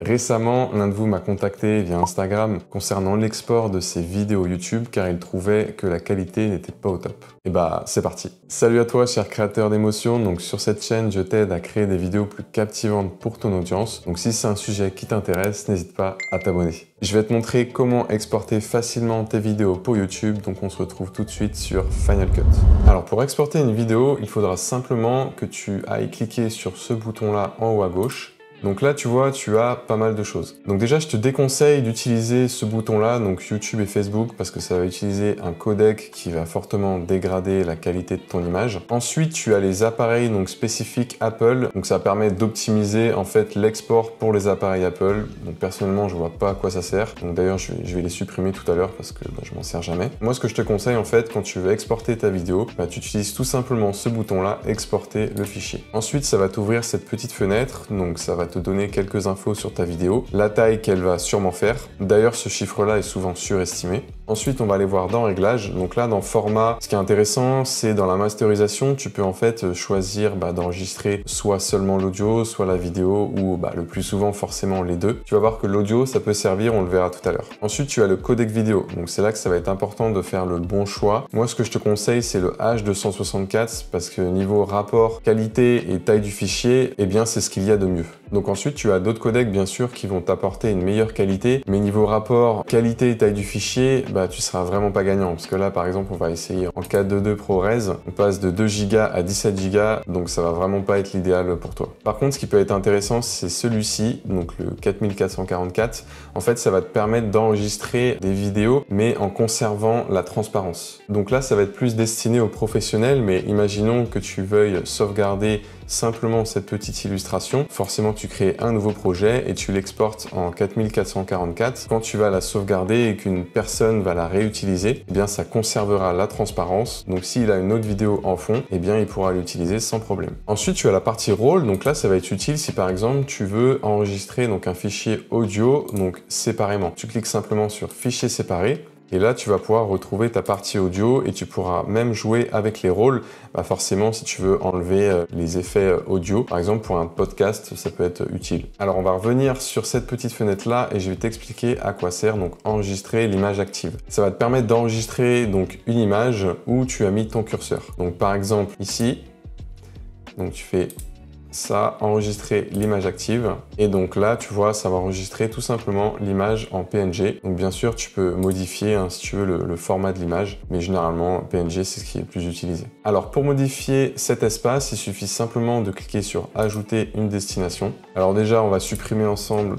Récemment, l'un de vous m'a contacté via Instagram concernant l'export de ses vidéos YouTube car il trouvait que la qualité n'était pas au top. Et bah, c'est parti. Salut à toi, cher créateur d'émotions. Donc sur cette chaîne, je t'aide à créer des vidéos plus captivantes pour ton audience. Donc si c'est un sujet qui t'intéresse, n'hésite pas à t'abonner. Je vais te montrer comment exporter facilement tes vidéos pour YouTube. Donc on se retrouve tout de suite sur Final Cut. Alors pour exporter une vidéo, il faudra simplement que tu ailles cliquer sur ce bouton-là en haut à gauche. Donc là, tu vois, tu as pas mal de choses. Donc déjà, je te déconseille d'utiliser ce bouton-là, donc YouTube et Facebook, parce que ça va utiliser un codec qui va fortement dégrader la qualité de ton image. Ensuite, tu as les appareils donc spécifiques Apple. Donc ça permet d'optimiser en fait l'export pour les appareils Apple. Donc personnellement, je vois pas à quoi ça sert. Donc d'ailleurs, je vais les supprimer tout à l'heure parce que je m'en sers jamais. Moi, ce que je te conseille en fait, quand tu veux exporter ta vidéo, tu utilises tout simplement ce bouton-là, exporter le fichier. Ensuite, ça va t'ouvrir cette petite fenêtre. Donc ça va te donner quelques infos sur ta vidéo, la taille qu'elle va sûrement faire. D'ailleurs, ce chiffre-là est souvent surestimé. Ensuite, on va aller voir dans Réglages. Donc là, dans Format, ce qui est intéressant, c'est dans la masterisation, tu peux en fait choisir d'enregistrer soit seulement l'audio, soit la vidéo, ou le plus souvent forcément les deux. Tu vas voir que l'audio, ça peut servir, on le verra tout à l'heure. Ensuite, tu as le codec vidéo. Donc c'est là que ça va être important de faire le bon choix. Moi, ce que je te conseille, c'est le H264, parce que niveau rapport qualité et taille du fichier, eh bien, c'est ce qu'il y a de mieux. Donc ensuite, tu as d'autres codecs, bien sûr, qui vont t'apporter une meilleure qualité, mais niveau rapport qualité et taille du fichier, tu seras vraiment pas gagnant, parce que là, par exemple, on va essayer en 422 ProRes, on passe de 2 Go à 17 Go, donc ça va vraiment pas être l'idéal pour toi. Par contre, ce qui peut être intéressant, c'est celui-ci, donc le 4444. En fait, ça va te permettre d'enregistrer des vidéos, mais en conservant la transparence. Donc là, ça va être plus destiné aux professionnels, mais imaginons que tu veuilles sauvegarder simplement cette petite illustration. Forcément, tu crées un nouveau projet et tu l'exportes en 4444. Quand tu vas la sauvegarder et qu'une personne va la réutiliser, eh bien, ça conservera la transparence. Donc, s'il a une autre vidéo en fond, eh bien, il pourra l'utiliser sans problème. Ensuite, tu as la partie rôle. Donc là, ça va être utile si par exemple, tu veux enregistrer donc un fichier audio donc séparément. Tu cliques simplement sur Fichier séparé. Et là, tu vas pouvoir retrouver ta partie audio et tu pourras même jouer avec les rôles. Forcément, si tu veux enlever les effets audio, par exemple pour un podcast, ça peut être utile. Alors, on va revenir sur cette petite fenêtre-là et je vais t'expliquer à quoi sert donc enregistrer l'image active. Ça va te permettre d'enregistrer donc une image où tu as mis ton curseur. Donc, par exemple, ici, donc tu fais ça, enregistrer l'image active. Et donc là, tu vois, ça va enregistrer tout simplement l'image en PNG. Donc bien sûr, tu peux modifier, si tu veux, le format de l'image. Mais généralement, PNG, c'est ce qui est le plus utilisé. Alors pour modifier cet espace, il suffit simplement de cliquer sur Ajouter une destination. Alors déjà, on va supprimer ensemble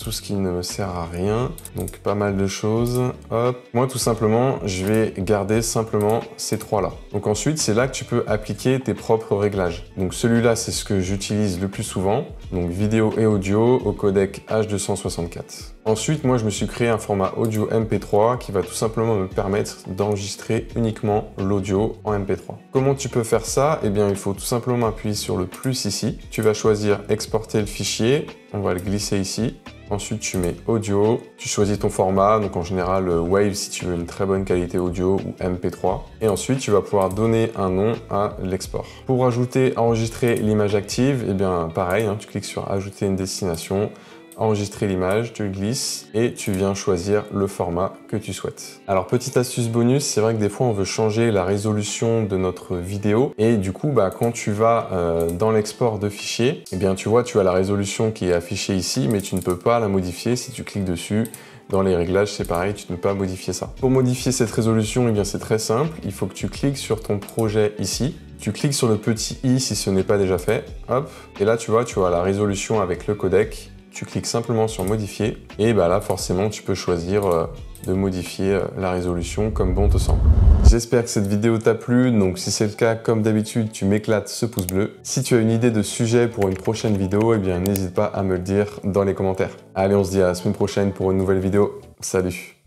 tout ce qui ne me sert à rien. Donc pas mal de choses. Hop. Moi, tout simplement, je vais garder simplement ces trois-là. Donc ensuite, c'est là que tu peux appliquer tes propres réglages. Donc celui-là, c'est ce que j'utilise le plus souvent, donc vidéo et audio au codec H264. Ensuite, moi, je me suis créé un format audio MP3 qui va tout simplement me permettre d'enregistrer uniquement l'audio en MP3. Comment tu peux faire ça? Eh bien, il faut tout simplement appuyer sur le plus ici. Tu vas choisir exporter le fichier. On va le glisser ici. Ensuite, tu mets audio, tu choisis ton format, donc en général Wave si tu veux une très bonne qualité audio ou MP3. Et ensuite, tu vas pouvoir donner un nom à l'export. Pour ajouter, enregistrer l'image active, eh bien pareil, tu cliques sur ajouter une destination, enregistrer l'image, tu le glisses et tu viens choisir le format que tu souhaites. Alors petite astuce bonus, c'est vrai que des fois on veut changer la résolution de notre vidéo et du coup quand tu vas dans l'export de fichiers, eh bien tu vois tu as la résolution qui est affichée ici mais tu ne peux pas la modifier si tu cliques dessus. Dans les réglages, c'est pareil, tu ne peux pas modifier ça. Pour modifier cette résolution, eh bien c'est très simple, il faut que tu cliques sur ton projet ici. Tu cliques sur le petit i si ce n'est pas déjà fait, hop, et là tu vois la résolution avec le codec. Tu cliques simplement sur modifier et là forcément tu peux choisir de modifier la résolution comme bon te semble. J'espère que cette vidéo t'a plu, donc si c'est le cas, comme d'habitude, tu m'éclates ce pouce bleu. Si tu as une idée de sujet pour une prochaine vidéo, eh bien n'hésite pas à me le dire dans les commentaires. Allez, on se dit à la semaine prochaine pour une nouvelle vidéo. Salut!